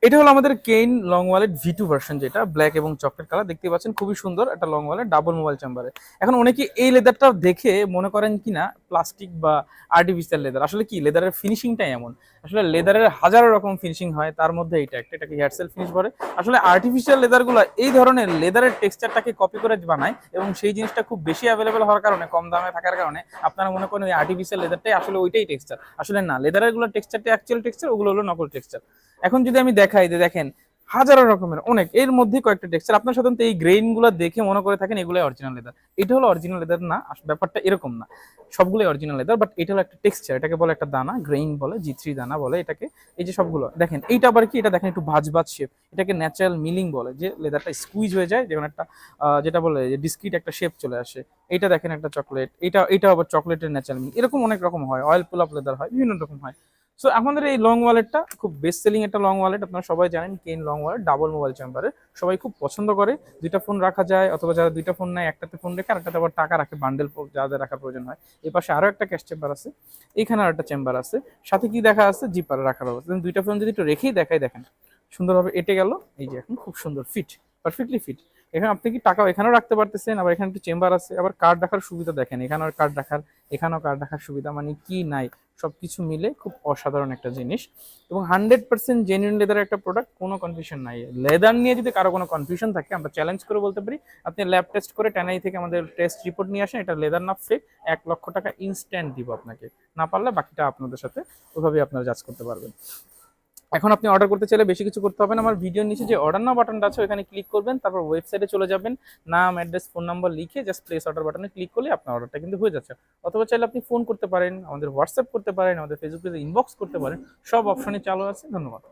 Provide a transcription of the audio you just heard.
এটা হলো আমাদের Kane long wallet V2 version, যেটা ব্ল্যাক এবং চকলেট কালার দেখতে পাচ্ছেন, খুবই সুন্দর একটা লং ওয়ালেট ডাবল মোবাইল চেম্বারে। এখন অনেকে এই লেদারটা দেখে মনে করেন কিনা প্লাস্টিক বা আর্টিফিশিয়াল লেদার, আসলে কি লেদারের ফিনিশিংটাই এমন। আসলে লেদারের হাজারো রকম ফিনিশিং হয়, তার মধ্যে এটাকে হেয়ার সেল ফিনিশ বলে। আসলে আর্টিফিশিয়াল লেদারগুলো এই ধরনের লেদারের টেক্সচারটাকে কপি করে বানায়, এবং সেই জিনিসটা খুব বেশি অ্যাভেলেবল হওয়ার কারণে, কম দামে থাকার কারণে আপনারা মনে করেন ওই আর্টিফিশিয়াল লেদারটাই আসলে ওইটাই টেক্সচার। আসলে না, লেদারের গুলো টেক্সচারটা অ্যাকচুয়াল টেক্সচার, ওগুলো হলো নকল টেক্সচার। এখন যদি আমি দেখাই যে দেখেন হাজারো রকমের অনেক, এর মধ্যে কয়েকটা টেক্সচার আপনার সাধারণত এই গ্রেইন গুলো দেখে মনে করে থাকেন এগুলো অরিজিনাল লেদার। এটা হলো অরিজিনাল লেদার না, ব্যাপারটা এরকম না। সবগুলোই অরিজিনাল লেদার, বাট এটা হলো একটা টেক্সচার, এটাকে বলে একটা দানা, গ্রেইন বলে, G3 দানা বলে এটাকে। এই যে সবগুলো দেখেন, এইটা আবার কি, এটা দেখেন একটু ভাঁজ ভাঁজ শেপ, এটাকে ন্যাচারাল মিলিং বলে, যে লেদারটা স্কুইজ হয়ে যায়, যেমন একটা যেটা বলে যে ডিসক্রিট একটা শেপ চলে আসে। এইটা দেখেন একটা চকলেট, এটা আবার চকলেটের ন্যাচারাল মিলিং, এরকম অনেক রকম হয়, অয়েল পুল আপ লেদার হয়, বিভিন্ন রকম হয়। সো আমাদের এই লং ওয়ালেটটা খুব বেস্ট সেলিং একটা লং ওয়ালেট, আপনারা সবাই জানেন Kane long wallet double mobile চেম্বারে, সবাই খুব পছন্দ করে। দুইটা ফোন রাখা যায়, অথবা যারা দুইটা ফোন নেয় একটাতে ফোন রেখে আরেকটাতে আবার টাকা রাখে, বান্ডেল যাদের রাখার প্রয়োজন হয়। এই পাশে আরো একটা ক্যাশ চেম্বার আছে, এখানে আর একটা চেম্বার আছে, সাথে কি দেখা আছে জিপারে রাখার অবস্থা। দুইটা ফোন যদি একটু রেখেই দেখাই, দেখেন সুন্দরভাবে এটে গেল, এই যে এখন খুব সুন্দর ফিট, পারফেক্টলি ফিট। এখানে আপনি কি টাকাও এখানেও রাখতে পারতেছেন, আবার এখানে একটু চেম্বার আছে, আবার কার্ড রাখার সুবিধা দেখেন, এখানেও কার্ড রাখার, এখানেও কার্ড রাখার সুবিধা, মানে কি নাই, সবকিছু মিলে খুব অসাধারণ একটা জিনিস। এবং 100% জেনুইন লেদারের একটা প্রোডাক্ট, কোনো কনফিউশন নাই। লেদার নিয়ে যদি কারো কোনো কনফিউশন থাকে, আমরা চ্যালেঞ্জ করে বলতে পারি, আপনি ল্যাব টেস্ট করে ট্যানাই থেকে আমাদের টেস্ট রিপোর্ট নিয়ে আসেন, এটা লেদার না ফেক, 1 লক্ষ টাকা ইনস্ট্যান্ট দিব আপনাকে। না পারলে বাকিটা আপনাদের সাথে ওইভাবেই আপনারা জাজ করতে পারবেন। এখন আপনি অর্ডার করতে চাইলে বেশি কিছু করতে হবে না, আমার ভিডিওর নিচে যে অর্ডার নাও বাটনটা আছে ওখানে ক্লিক করবেন, তারপর ওয়েবসাইটে চলে যাবেন, নাম, অ্যাড্রেস, ফোন নাম্বার লিখে জাস্ট প্লেস অর্ডার বাটনে ক্লিক করলে আপনার অর্ডারটা কিন্তু হয়ে যাচ্ছে। অথবা চাইলে আপনি ফোন করতে পারেন, আমাদের হোয়াটসঅ্যাপ করতে পারেন, আমাদের ফেসবুকে ইনবক্স করতে পারেন, সব অপশনই চালু আছে। ধন্যবাদ।